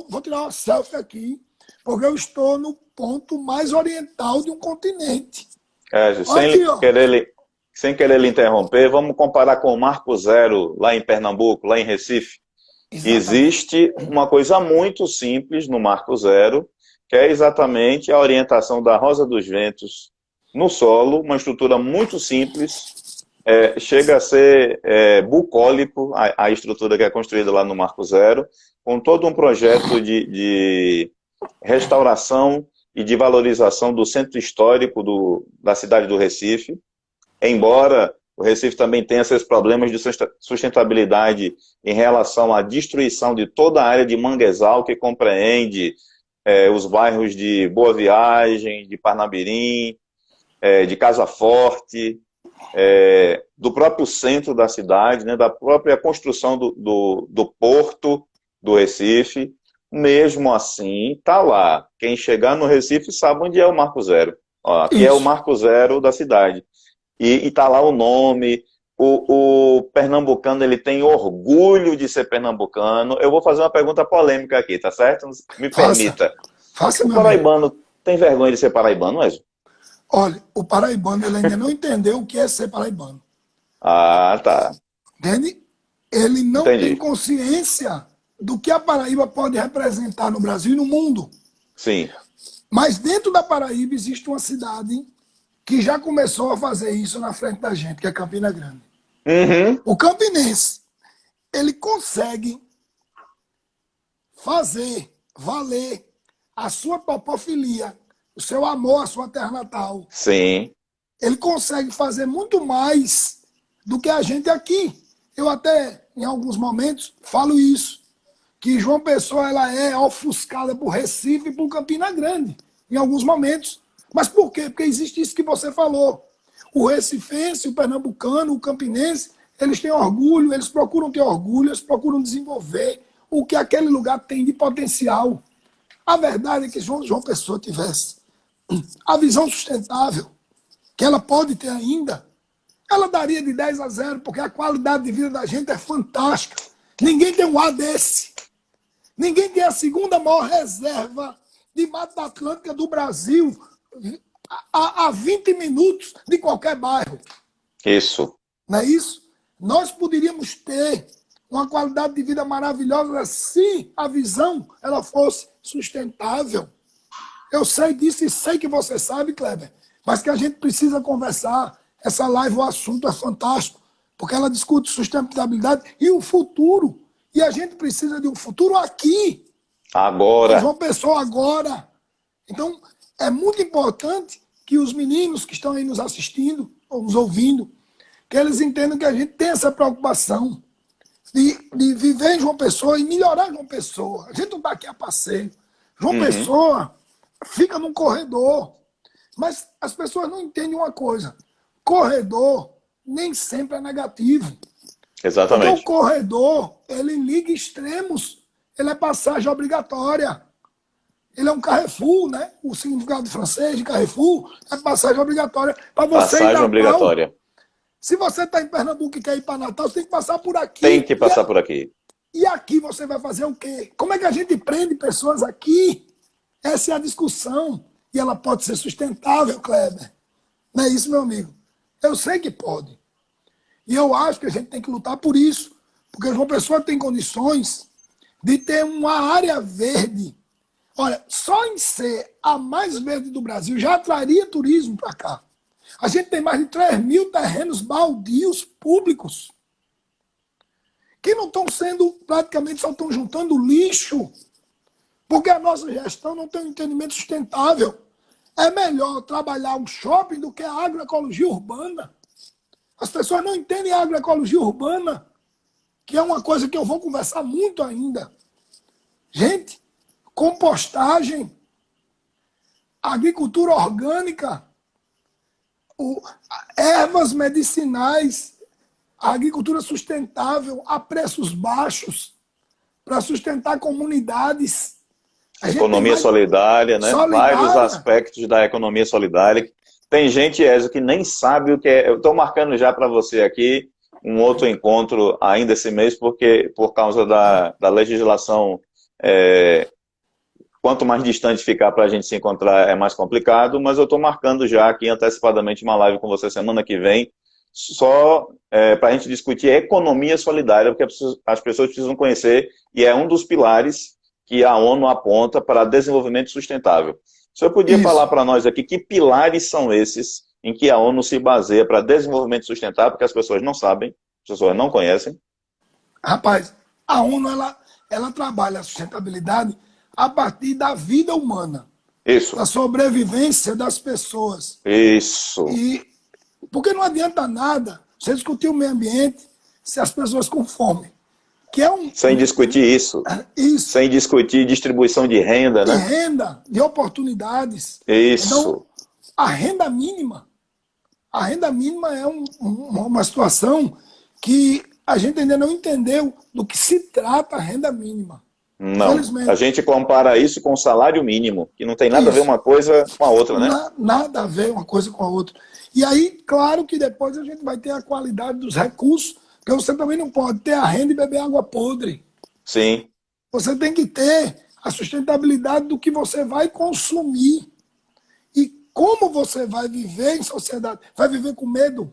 vou tirar uma selfie aqui, porque eu estou no ponto mais oriental de um continente. Sem querer lhe interromper, vamos comparar com o Marco Zero, lá em Pernambuco, lá em Recife. Exatamente. Existe uma coisa muito simples no Marco Zero, que é exatamente a orientação da Rosa dos Ventos no solo, uma estrutura muito simples, chega a ser bucólico a estrutura que é construída lá no Marco Zero, com todo um projeto de restauração e de valorização do centro histórico da cidade do Recife, embora o Recife também tenha seus problemas de sustentabilidade em relação à destruição de toda a área de manguezal que compreende os bairros de Boa Viagem, de Parnabirim, de Casa Forte, do próprio centro da cidade, né, da própria construção do porto do Recife. Mesmo assim, está lá. Quem chegar no Recife sabe onde é o Marco Zero. Ó, aqui é o Marco Zero da cidade. E está lá o nome. O pernambucano, ele tem orgulho de ser pernambucano. Eu vou fazer uma pergunta polêmica aqui, tá certo? Me permita. Faça, o paraibano tem vergonha de ser paraibano, Ezio? Olha, o paraibano ele ainda não entendeu o que é ser paraibano. Ah, tá. Entende? Ele não tem consciência do que a Paraíba pode representar no Brasil e no mundo. Sim. Mas dentro da Paraíba existe uma cidade que já começou a fazer isso na frente da gente, que é Campina Grande. Uhum. O campinense, ele consegue fazer valer a sua topofilia, o seu amor à sua terra natal. Sim. Ele consegue fazer muito mais do que a gente aqui. Eu até, em alguns momentos, falo isso, que João Pessoa ela é ofuscada por Recife e por Campina Grande, em alguns momentos. Mas por quê? Porque existe isso que você falou. O recifense, o pernambucano, o campinense, eles têm orgulho, eles procuram ter orgulho, eles procuram desenvolver o que aquele lugar tem de potencial. A verdade é que se João Pessoa tivesse a visão sustentável, que ela pode ter ainda, ela daria de 10-0, porque a qualidade de vida da gente é fantástica. Ninguém tem um ar desse. Ninguém tem a segunda maior reserva de Mata Atlântica do Brasil a 20 minutos de qualquer bairro. Isso. Não é isso? Nós poderíamos ter uma qualidade de vida maravilhosa se a visão ela fosse sustentável. Eu sei disso e sei que você sabe, Kleber, mas que a gente precisa conversar. Essa live, o assunto é fantástico, porque ela discute sustentabilidade e o futuro. E a gente precisa de um futuro aqui. Agora. João Pessoa agora. Então, é muito importante que os meninos que estão aí nos assistindo, ou nos ouvindo, que eles entendam que a gente tem essa preocupação de viver em João Pessoa e melhorar João Pessoa. A gente não está aqui a passeio. João Pessoa fica num corredor. Mas as pessoas não entendem uma coisa. Corredor nem sempre é negativo. Exatamente. Porque o corredor, ele liga extremos. Ele é passagem obrigatória. Ele é um Carrefour, né? O significado francês de Carrefour é passagem obrigatória. Para você passagem ir Natal, obrigatória. Se você está em Pernambuco e quer ir para Natal, você tem que passar por aqui. Tem que passar por aqui. E aqui você vai fazer o quê? Como é que a gente prende pessoas aqui? Essa é a discussão. E ela pode ser sustentável, Kleber. Não é isso, meu amigo? Eu sei que pode. E eu acho que a gente tem que lutar por isso. Porque João Pessoa tem condições de ter uma área verde. Olha, só em ser a mais verde do Brasil já atraria turismo para cá. A gente tem mais de 3.000 terrenos baldios públicos que não estão sendo, praticamente só estão juntando lixo, porque a nossa gestão não tem um entendimento sustentável. É melhor trabalhar um shopping do que a agroecologia urbana. As pessoas não entendem a agroecologia urbana, que é uma coisa que eu vou conversar muito ainda. Gente, compostagem, agricultura orgânica, ervas medicinais, a agricultura sustentável a preços baixos para sustentar comunidades. Economia solidária, né? Vários aspectos da economia solidária. Tem gente, Ezio, que nem sabe o que é. Eu estou marcando já para você aqui um outro encontro ainda esse mês, porque por causa da legislação, quanto mais distante ficar para a gente se encontrar é mais complicado, mas eu estou marcando já aqui antecipadamente uma live com você semana que vem, só para a gente discutir economia solidária, porque as pessoas precisam conhecer, e é um dos pilares que a ONU aponta para desenvolvimento sustentável. O senhor podia falar para nós aqui que pilares são esses em que a ONU se baseia para desenvolvimento sustentável, porque as pessoas não sabem, as pessoas não conhecem? Rapaz, a ONU ela trabalha a sustentabilidade a partir da vida humana. Isso. Da sobrevivência das pessoas. Isso. Porque não adianta nada você discutir o meio ambiente se as pessoas com fome. Sem discutir isso. Sem discutir distribuição de renda, né? De renda, de oportunidades. Isso. Então, a renda mínima é uma situação que a gente ainda não entendeu do que se trata a renda mínima. Não, a gente compara isso com o salário mínimo, que não tem nada a ver uma coisa com a outra, né? Nada a ver uma coisa com a outra. E aí, claro que depois a gente vai ter a qualidade dos recursos, porque você também não pode ter a renda e beber água podre. Sim. Você tem que ter a sustentabilidade do que você vai consumir. E como você vai viver em sociedade? Vai viver com medo?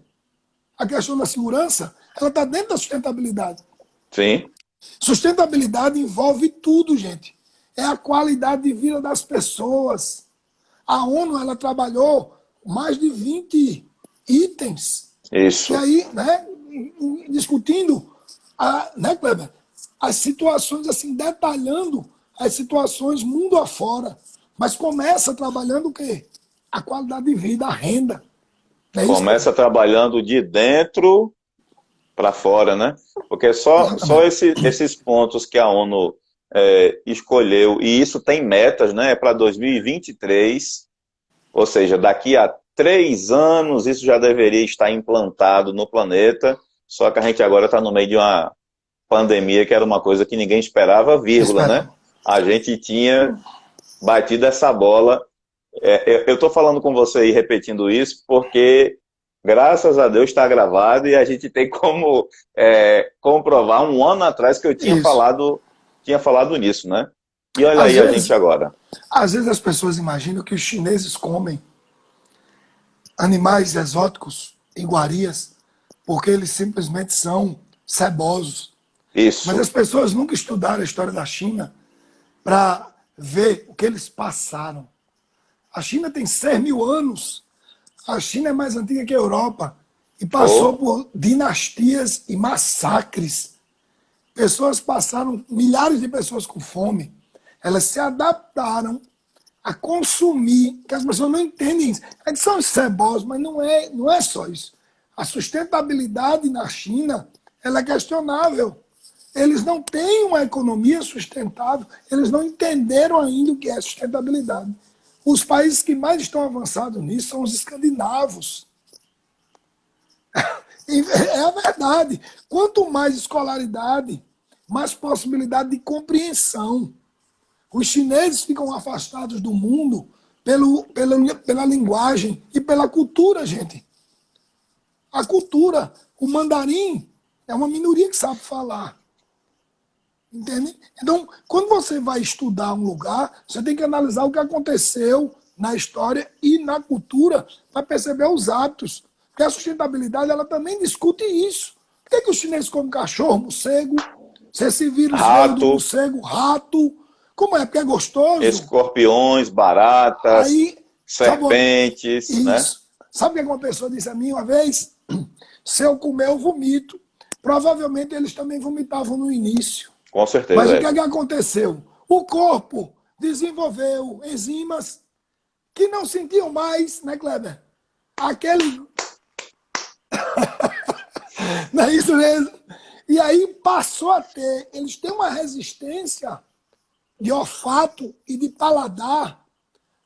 A questão da segurança, ela está dentro da sustentabilidade. Sim. Sustentabilidade envolve tudo, gente. É a qualidade de vida das pessoas. A ONU, ela trabalhou mais de 20 itens. Isso. E aí, né, discutindo, né, Kleber, as situações, assim, detalhando as situações mundo afora. Mas começa trabalhando o quê? A qualidade de vida, a renda. Começa trabalhando de dentro para fora, né? Porque só esses pontos que a ONU escolheu, e isso tem metas, né? Para 2023, ou seja, daqui a 3 anos isso já deveria estar implantado no planeta, só que a gente agora está no meio de uma pandemia que era uma coisa que ninguém esperava, vírgula, né? A gente tinha batido essa bola. Eu estou falando com você e repetindo isso porque, graças a Deus, está gravado e a gente tem como comprovar 1 ano atrás que eu tinha falado nisso, né? E olha aí a gente agora. Às vezes as pessoas imaginam que os chineses comem animais exóticos, iguarias, porque eles simplesmente são cebosos. Isso. Mas as pessoas nunca estudaram a história da China para ver o que eles passaram. A China tem 6.000 anos. A China é mais antiga que a Europa e passou por dinastias e massacres. Pessoas passaram, milhares de pessoas com fome. Elas se adaptaram a consumir, que as pessoas não entendem isso. Eles são cebosos, mas não é só isso. A sustentabilidade na China, ela é questionável. Eles não têm uma economia sustentável, eles não entenderam ainda o que é sustentabilidade. Os países que mais estão avançados nisso são os escandinavos. É a verdade. Quanto mais escolaridade, mais possibilidade de compreensão. Os chineses ficam afastados do mundo pela linguagem e pela cultura, gente. A cultura, o mandarim, é uma minoria que sabe falar. Entende? Então, quando você vai estudar um lugar, você tem que analisar o que aconteceu na história e na cultura para perceber os hábitos. Porque a sustentabilidade, ela também discute isso. Por que os chineses comem cachorro, morcego? Se esse vírus veio do morcego, rato. Como é? Porque é gostoso. Escorpiões, baratas, serpentes. Isso. Né? Sabe o que uma pessoa disse a mim uma vez? Se eu comer, eu vomito. Provavelmente eles também vomitavam no início. Com certeza. Mas o que é que aconteceu? O corpo desenvolveu enzimas que não sentiam mais, né, Kleber? Aquele... Não é isso mesmo? E aí passou a ter... Eles têm uma resistência de olfato e de paladar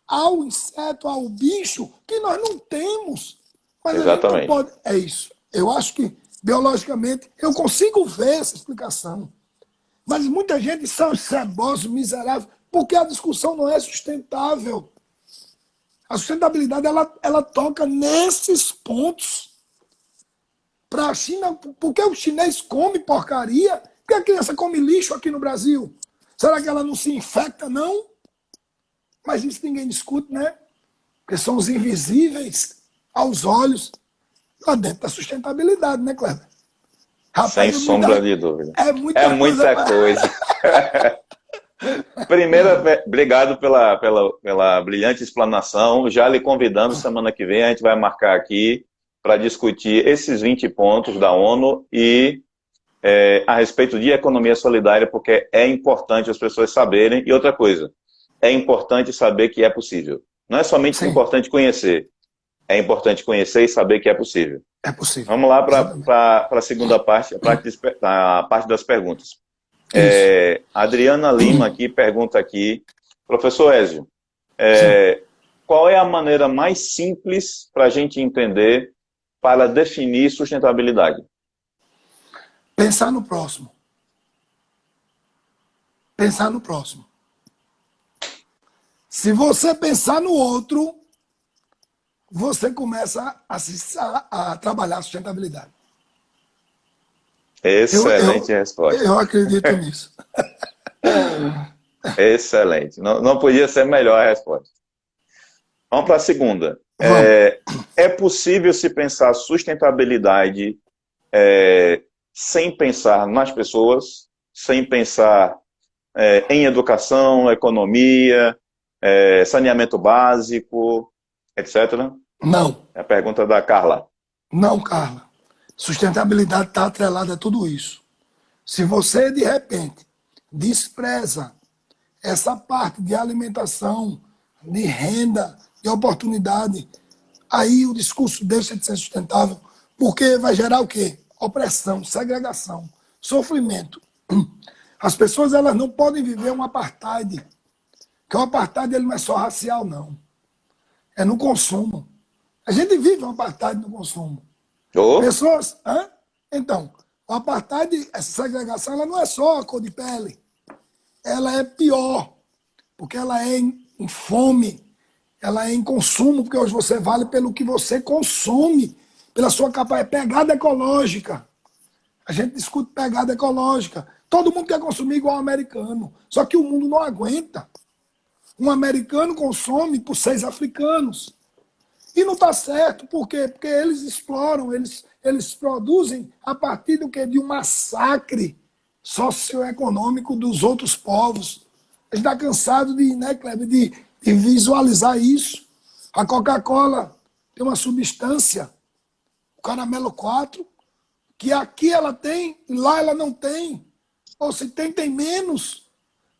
ao inseto, ao bicho, que nós não temos. Mas a gente não Exatamente. pode. É isso. Eu acho que, biologicamente, eu consigo ver essa explicação. Mas muita gente são cebosos, miseráveis, porque a discussão não é sustentável. A sustentabilidade, ela toca nesses pontos. Para a China, porque o chinês come porcaria, porque a criança come lixo aqui no Brasil. Será que ela não se infecta, não? Mas isso ninguém discute, né? Porque são os invisíveis aos olhos lá dentro da sustentabilidade, né, Kleber? Rapaz, Sem sombra de dúvida. É muita É muita coisa. Primeiro, obrigado pela brilhante explanação. Já lhe convidando, semana que vem a gente vai marcar aqui para discutir esses 20 pontos da ONU e a respeito de economia solidária, porque é importante as pessoas saberem. E outra coisa, é importante saber que é possível. Não é somente importante conhecer, é importante conhecer e saber que é possível. É possível. Vamos lá para a segunda parte, a parte das perguntas. Adriana Lima aqui pergunta aqui, professor Ézio, qual é a maneira mais simples para a gente entender para definir sustentabilidade? Pensar no próximo. Pensar no próximo. Se você pensar no outro, você começa a trabalhar a sustentabilidade. Excelente resposta. Eu acredito nisso. Excelente. Não podia ser melhor a resposta. Vamos para a segunda. É possível se pensar sustentabilidade sem pensar nas pessoas, sem pensar em educação, economia, saneamento básico, etc.? Não. É a pergunta da Carla. Não, Carla. Sustentabilidade está atrelada a tudo isso. Se você, de repente, despreza essa parte de alimentação, de renda, de oportunidade, aí o discurso deixa de ser sustentável, porque vai gerar o quê? Opressão, segregação, sofrimento. As pessoas, elas não podem viver um apartheid, que o apartheid ele não é só racial, não. É no consumo. A gente vive um apartheid no consumo. Pessoas... Então, o apartheid, essa segregação, ela não é só a cor de pele. Ela é pior, porque ela é em fome, ela é em consumo, porque hoje você vale pelo que você consome, pela sua capacidade, pegada ecológica. A gente discute pegada ecológica. Todo mundo quer consumir igual o americano, só que o mundo não aguenta. Um americano consome por 6 africanos. E não está certo, por quê? Porque eles exploram, eles produzem a partir do quê? De um massacre socioeconômico dos outros povos. A gente está cansado de, né, Kleber, de visualizar isso. A Coca-Cola tem uma substância, o caramelo 4, que aqui ela tem, e lá ela não tem. Ou se tem, tem menos.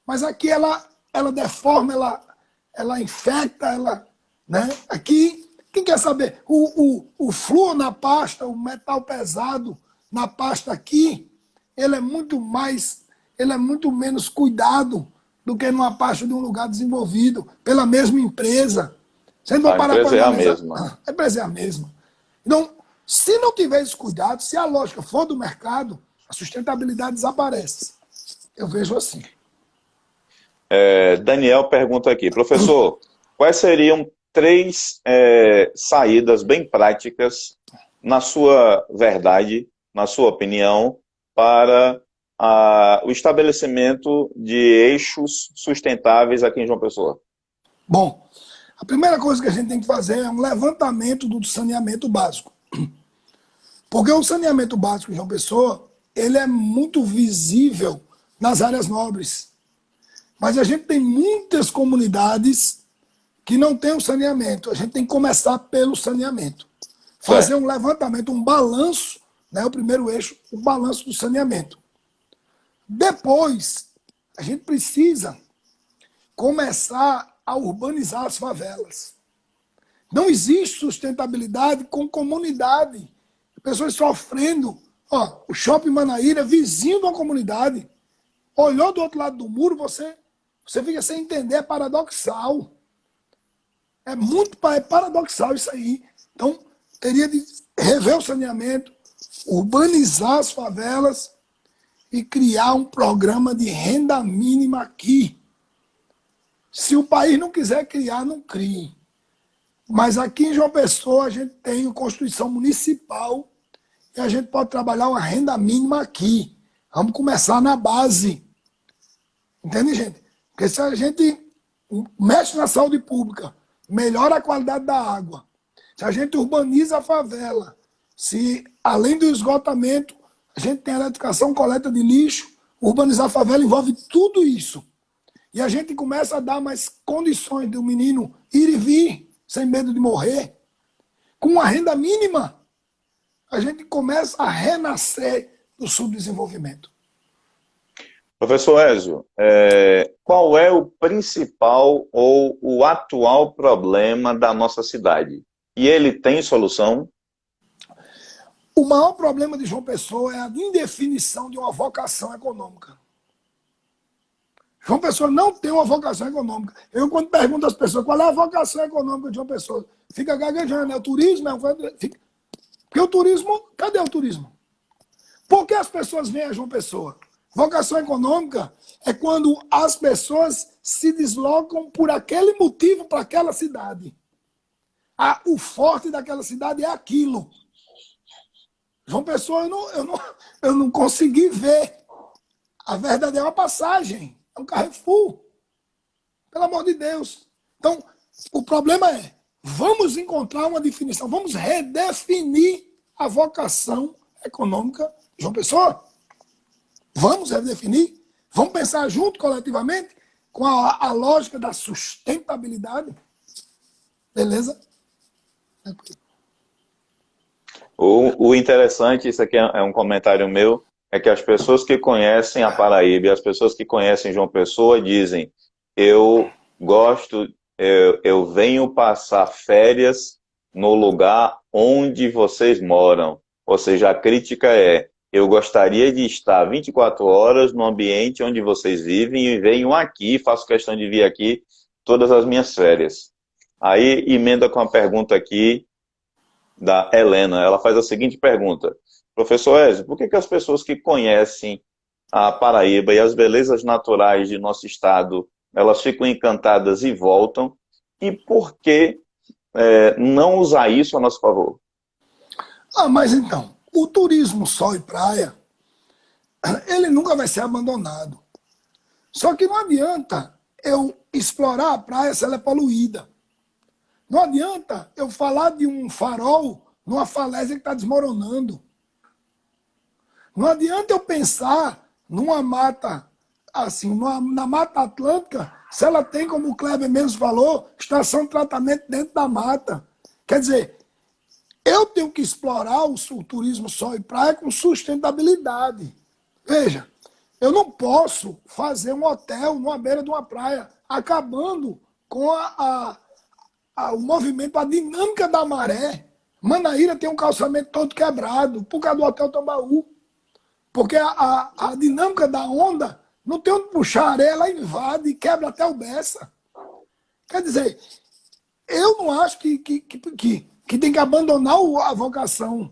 Mas aqui ela deforma, ela infecta, né? Aqui, quem quer saber? O flúor na pasta, o metal pesado na pasta aqui, ele é muito menos cuidado do que numa pasta de um lugar desenvolvido pela mesma empresa. Você não vai parar para analisar. A mesma. A empresa é a mesma. Então, se não tiver esse cuidado, se a lógica for do mercado, a sustentabilidade desaparece. Eu vejo assim. Daniel pergunta aqui, professor, quais seriam 3 saídas bem práticas, na sua verdade, na sua opinião, para o estabelecimento de eixos sustentáveis aqui em João Pessoa? Bom, a primeira coisa que a gente tem que fazer é um levantamento do saneamento básico. Porque o saneamento básico em João Pessoa, ele é muito visível nas áreas nobres. Mas a gente tem muitas comunidades que não têm o saneamento. A gente tem que começar pelo saneamento. Fazer um levantamento, um balanço, né, o primeiro eixo, o balanço do saneamento. Depois, a gente precisa começar a urbanizar as favelas. Não existe sustentabilidade com comunidade. Pessoas sofrendo. O Shopping Manaíra, vizinho de uma comunidade. Olhou do outro lado do muro, você Você fica sem entender, é paradoxal. É muito paradoxal isso aí. Então, teria de rever o saneamento, urbanizar as favelas e criar um programa de renda mínima aqui. Se o país não quiser criar, não crie. Mas aqui em João Pessoa a gente tem a Constituição Municipal e a gente pode trabalhar uma renda mínima aqui. Vamos começar na base. Entende, gente? Porque se a gente mexe na saúde pública, melhora a qualidade da água, se a gente urbaniza a favela, se além do esgotamento, a gente tem a eletrificação, coleta de lixo, urbanizar a favela envolve tudo isso. E a gente começa a dar mais condições do menino ir e vir, sem medo de morrer. Com a renda mínima, a gente começa a renascer do subdesenvolvimento. Professor Ézio, qual é o principal ou o atual problema da nossa cidade? E ele tem solução? O maior problema de João Pessoa é a indefinição de uma vocação econômica. João Pessoa não tem uma vocação econômica. Eu, quando pergunto às pessoas qual é a vocação econômica de João Pessoa, fica gaguejando. É o turismo? Porque o turismo, cadê o turismo? Por que as pessoas vêm a João Pessoa? Vocação econômica é quando as pessoas se deslocam por aquele motivo para aquela cidade. O forte daquela cidade é aquilo. João Pessoa, eu não consegui ver. A verdade é uma passagem, é um Carrefour. Pelo amor de Deus. Então, o problema é, vamos encontrar uma definição, vamos redefinir a vocação econômica de João Pessoa. Vamos redefinir, vamos pensar junto, coletivamente, com a lógica da sustentabilidade. Beleza? O interessante, isso aqui é um comentário meu, é que as pessoas que conhecem a Paraíba e as pessoas que conhecem João Pessoa dizem: eu gosto, eu venho passar férias no lugar onde vocês moram. Ou seja, a crítica é: eu gostaria de estar 24 horas no ambiente onde vocês vivem e venho aqui, faço questão de vir aqui todas as minhas férias. Aí emenda com a pergunta aqui da Helena. Ela faz a seguinte pergunta: professor Ézio, por que as pessoas que conhecem a Paraíba e as belezas naturais de nosso estado, elas ficam encantadas e voltam? E por que não usar isso a nosso favor? Mas então, o turismo sol e praia, ele nunca vai ser abandonado. Só que não adianta eu explorar a praia se ela é poluída. Não adianta eu falar de um farol numa falésia que está desmoronando. Não adianta eu pensar numa mata, assim, na Mata Atlântica, se ela tem, como o Kleber mesmo falou, estação de tratamento dentro da mata. Quer dizer, eu tenho que explorar o turismo sol e praia com sustentabilidade. Veja, eu não posso fazer um hotel numa beira de uma praia, acabando com o movimento, a dinâmica da maré. Manaíra tem um calçamento todo quebrado por causa do Hotel Tambaú. Porque a dinâmica da onda não tem onde puxar a areia, ela invade e quebra até o Bessa. Quer dizer, eu não acho que tem que abandonar a vocação,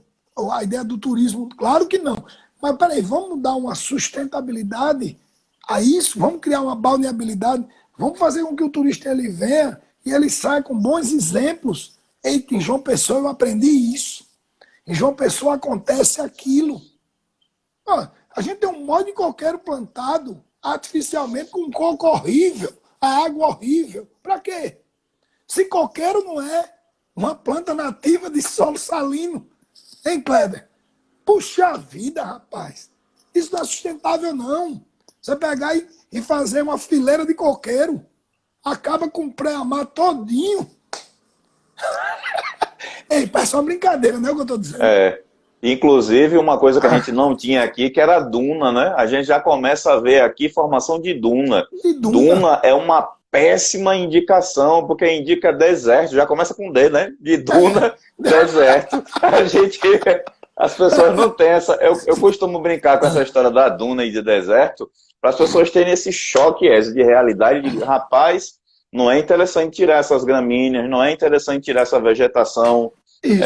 a ideia do turismo. Claro que não. Mas peraí, vamos dar uma sustentabilidade a isso, vamos criar uma balneabilidade, vamos fazer com que o turista ele venha e ele saia com bons exemplos. Eita, em João Pessoa eu aprendi isso. Em João Pessoa acontece aquilo. A gente tem um monte de coqueiro plantado artificialmente com coco horrível, a água horrível. Para quê? Se coqueiro não é uma planta nativa de solo salino. Hein, Kleber? Puxa vida, rapaz. Isso não é sustentável, não. Você pegar e fazer uma fileira de coqueiro, acaba com o pré-amar todinho. Ei, parece uma brincadeira, não é o que eu estou dizendo? Inclusive, uma coisa que a gente não tinha aqui, que era a duna, né? A gente já começa a ver aqui formação de duna. Duna é uma péssima indicação, porque indica deserto, já começa com D, né? De duna, deserto. As pessoas não têm essa... Eu costumo brincar com essa história da duna e de deserto, para as pessoas terem esse choque de realidade, de rapaz, não é interessante tirar essas gramíneas, não é interessante tirar essa vegetação Isso.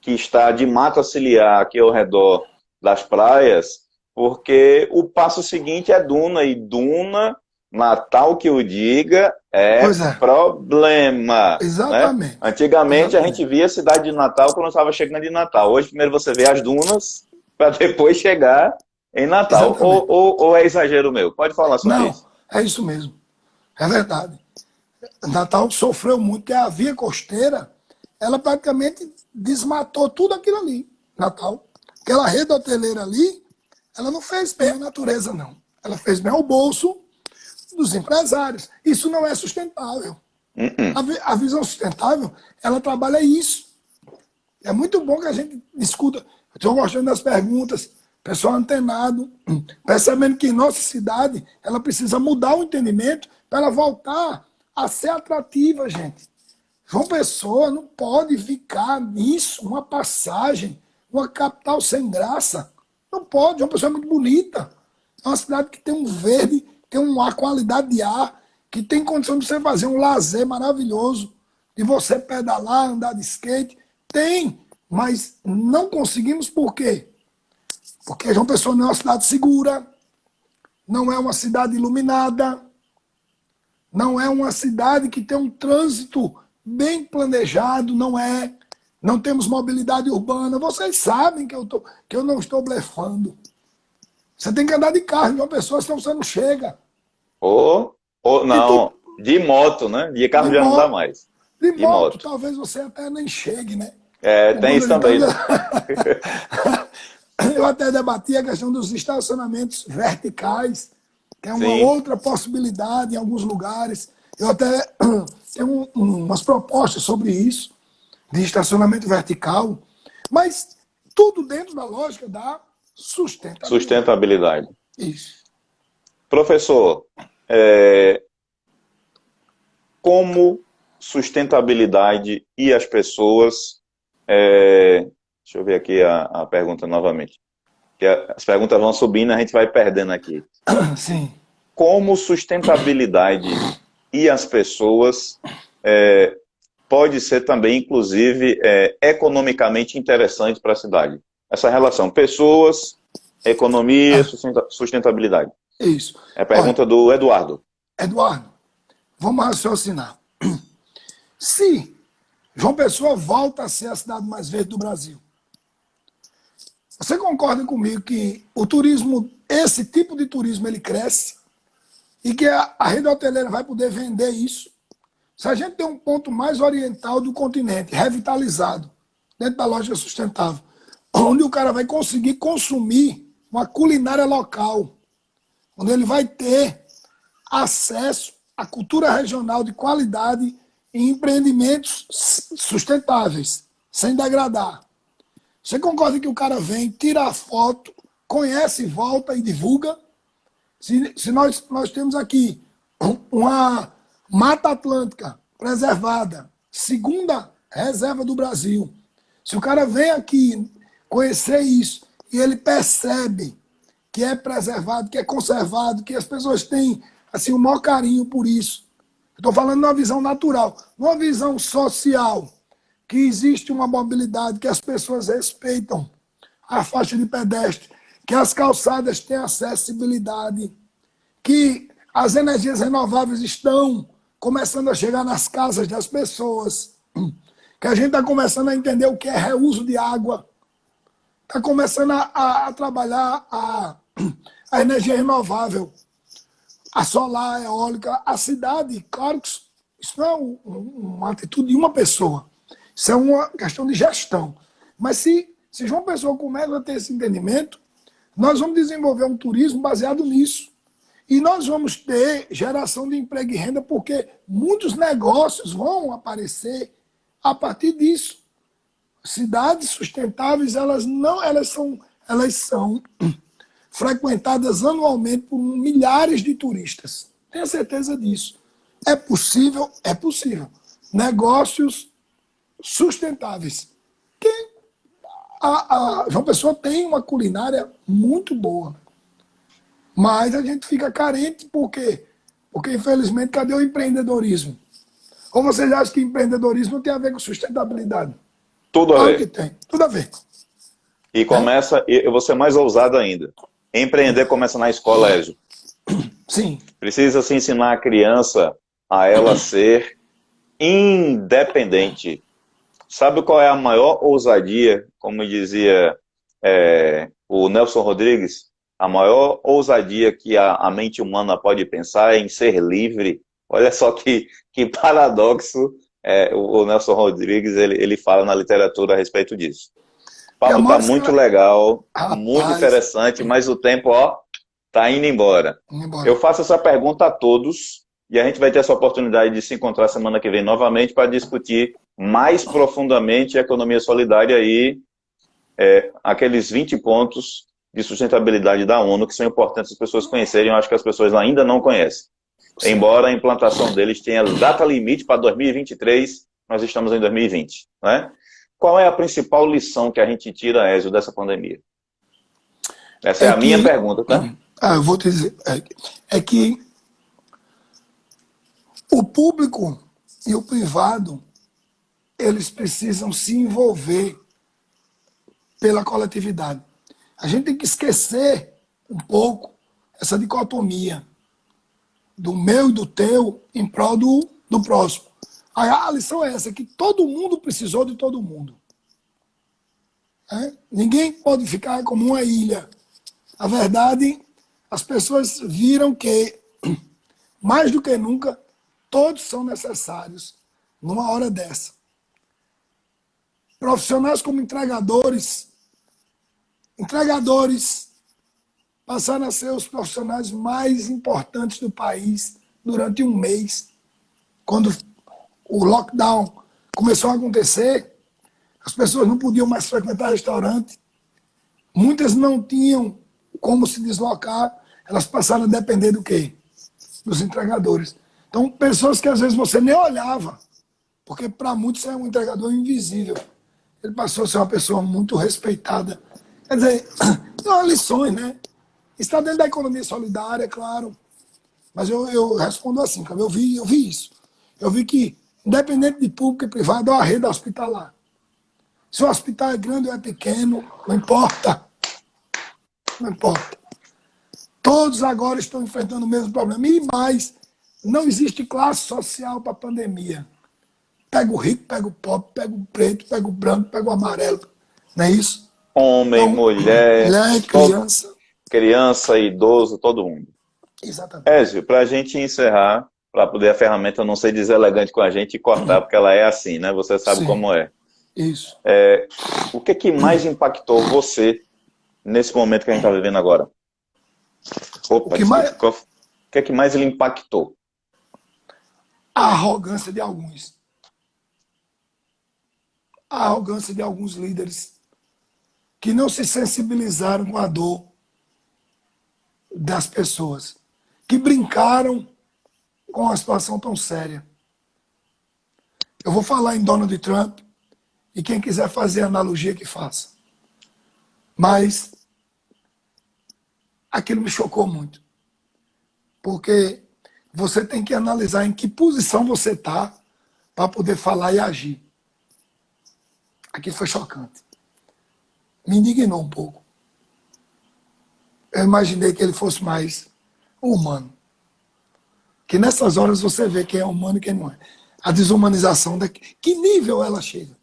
que está de mata ciliar aqui ao redor das praias, porque o passo seguinte é duna, e duna, Natal que o diga, é Pois é. problema, né? Exatamente. Antigamente a gente Exatamente. via a cidade de Natal quando estava chegando de Natal. Hoje primeiro você vê as dunas para depois chegar em Natal. Exatamente. Ou é exagero meu? Pode falar sobre Não, isso. é isso mesmo. É verdade. Natal sofreu muito, porque a via costeira, ela praticamente desmatou tudo aquilo ali. Natal. Aquela rede hoteleira ali, ela não fez bem à natureza, não. Ela fez bem ao bolso dos empresários. Isso não é sustentável. A visão sustentável, ela trabalha isso. É muito bom que a gente discuta. Estou gostando das perguntas, pessoal antenado, percebendo que nossa cidade ela precisa mudar o entendimento para ela voltar a ser atrativa, gente. João Pessoa não pode ficar nisso, uma passagem, uma capital sem graça. Não pode, João Pessoa é muito bonita. É uma cidade que tem um verde, tem uma qualidade de ar, que tem condição de você fazer um lazer maravilhoso, de você pedalar, andar de skate. Tem, mas não conseguimos por quê? Porque João Pessoa não é uma cidade segura, não é uma cidade iluminada, não é uma cidade que tem um trânsito bem planejado, não é. Não temos mobilidade urbana. Vocês sabem que eu não estou blefando. Você tem que andar de carro de uma pessoa, senão você não chega. Ou E tu, não, de moto, né? De carro de já não dá moto, mais. de De moto, moto. talvez você até nem chegue, né? É, Por tem conta isso de também, toda... né? Eu até debati a questão dos estacionamentos verticais, que é uma Sim. outra possibilidade em alguns lugares. Eu até tenho umas propostas sobre isso, de estacionamento vertical, mas tudo dentro da lógica da sustentabilidade. Sustentabilidade. Isso. Professor, como sustentabilidade e as pessoas. Deixa eu ver aqui a pergunta novamente. Que as perguntas vão subindo, a gente vai perdendo aqui. Sim. Como sustentabilidade e as pessoas pode ser também, inclusive, economicamente interessante para a cidade? Essa relação pessoas, economia, sustentabilidade. Isso. É a Olha, pergunta do Eduardo. Eduardo, vamos raciocinar. Se João Pessoa volta a ser a cidade mais verde do Brasil, você concorda comigo que o turismo, esse tipo de turismo, ele cresce e que a rede hoteleira vai poder vender isso? Se a gente tem um ponto mais oriental do continente, revitalizado, dentro da lógica sustentável, onde o cara vai conseguir consumir uma culinária local, onde ele vai ter acesso à cultura regional de qualidade e empreendimentos sustentáveis, sem degradar. Você concorda que o cara vem, tira a foto, conhece, volta e divulga? Se nós temos aqui uma Mata Atlântica preservada, segunda reserva do Brasil, se o cara vem aqui conhecer isso e ele percebe que é preservado, que é conservado, que as pessoas têm assim, o maior carinho por isso. Estou falando numa visão natural, numa visão social, que existe uma mobilidade, que as pessoas respeitam a faixa de pedestre, que as calçadas têm acessibilidade, que as energias renováveis estão começando a chegar nas casas das pessoas, que a gente está começando a entender o que é reuso de água, está começando a trabalhar a energia renovável, a solar, a eólica, a cidade. Claro que isso não é uma atitude de uma pessoa, isso é uma questão de gestão. Mas se João Pessoa começa a ter esse entendimento, nós vamos desenvolver um turismo baseado nisso. E nós vamos ter geração de emprego e renda, porque muitos negócios vão aparecer a partir disso. Cidades sustentáveis, elas são frequentadas anualmente por milhares de turistas. Tenha certeza disso. É possível? É possível. Negócios sustentáveis. Que a João Pessoa tem uma culinária muito boa. Mas a gente fica carente, por quê? Porque, infelizmente, cadê o empreendedorismo? Ou vocês acham que empreendedorismo tem a ver com sustentabilidade? Tudo a Claro que ver. tem, tudo a ver. E Né? começa, eu vou ser mais ousado ainda. Empreender começa na escola, Ezio. Sim, Precisa se ensinar a criança a ela ser independente. Sabe qual é a maior ousadia, como dizia o Nelson Rodrigues? A maior ousadia que a mente humana pode pensar é em ser livre. Olha só que paradoxo o Nelson Rodrigues ele fala na literatura a respeito disso. O e a papo está maior muito escra... legal, muito Rapaz, interessante, mas o tempo, ó, tá indo embora. vamos embora. Eu faço essa pergunta a todos e a gente vai ter essa oportunidade de se encontrar semana que vem novamente para discutir mais profundamente a economia solidária e aqueles 20 pontos de sustentabilidade da ONU que são importantes as pessoas conhecerem. Eu acho que as pessoas ainda não conhecem. Sim. Embora a implantação deles tenha data limite para 2023, nós estamos em 2020, né? Qual é a principal lição que a gente tira, Ezio, dessa pandemia? Essa é É a minha que, pergunta, tá? eu vou te dizer, é que o público e o privado, eles precisam se envolver pela coletividade. A gente tem que esquecer um pouco essa dicotomia do meu e do teu em prol do próximo. A lição é essa, que todo mundo precisou de todo mundo. Né? Ninguém pode ficar como uma ilha. A verdade, as pessoas viram que, mais do que nunca, todos são necessários numa hora dessa. Profissionais como entregadores passaram a ser os profissionais mais importantes do país durante um mês. Quando o lockdown começou a acontecer, as pessoas não podiam mais frequentar restaurante, muitas não tinham como se deslocar, elas passaram a depender do quê? Dos entregadores. Então, pessoas que às vezes você nem olhava, porque para muitos é um entregador invisível. Ele passou a ser uma pessoa muito respeitada. Quer dizer, são lições, né? Está dentro da economia solidária, claro. Mas eu respondo assim, cara. Eu vi isso. Eu vi que, independente de público e privado, é a rede hospitalar. Se o hospital é grande ou é pequeno, não importa. Não importa. Todos agora estão enfrentando o mesmo problema. E mais, não existe classe social para a pandemia. Pega o rico, pega o pobre, pega o preto, pega o branco, pega o amarelo. Não é isso? Homem, Então, mulher, mulher, criança. criança, idoso, todo mundo. Exatamente. Ezio, para a gente encerrar, para poder a ferramenta não ser deselegante com a gente e cortar, porque ela é assim, né? Você sabe Sim, como é. isso. O que mais impactou você nesse momento que a gente está vivendo agora? O Opa, que mais. desculpa. O que mais ele impactou? A arrogância de alguns. A arrogância de alguns líderes que não se sensibilizaram com a dor das pessoas, que brincaram com uma situação tão séria. Eu vou falar em Donald Trump e quem quiser fazer analogia que faça. Mas aquilo me chocou muito. Porque você tem que analisar em que posição você está para poder falar e agir. Aquilo foi chocante. Me indignou um pouco. Eu imaginei que ele fosse mais humano. Que nessas horas você vê quem é humano e quem não é. A desumanização daqui. Que nível ela chega?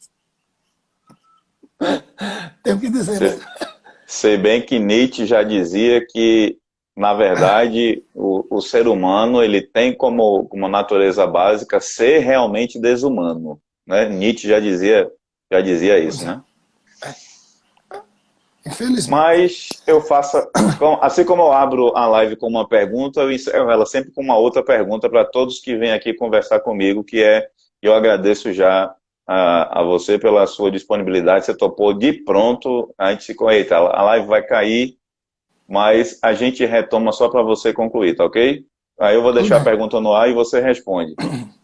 Tenho que dizer, né? Sei bem que Nietzsche já dizia que, na verdade, o ser humano ele tem como natureza básica ser realmente desumano. Né? Nietzsche já dizia Pois isso, é. né? Infelizmente. Mas eu faço, assim como eu abro a live com uma pergunta, eu encerro ela sempre com uma outra pergunta para todos que vêm aqui conversar comigo, que é, eu agradeço já a você pela sua disponibilidade, você topou de pronto, a gente se eita, a live vai cair, mas a gente retoma só para você concluir, tá ok? Aí eu vou Tudo deixar a bem. pergunta no ar e você responde.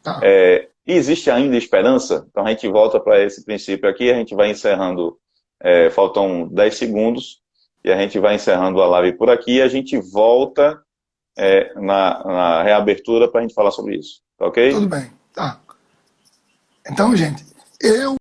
Tá. Existe ainda esperança? Então a gente volta para esse princípio aqui, a gente vai encerrando, faltam 10 segundos, E a gente vai encerrando a live por aqui e a gente volta na reabertura para a gente falar sobre isso. Tá ok? Tudo bem. Tá. Então, gente, eu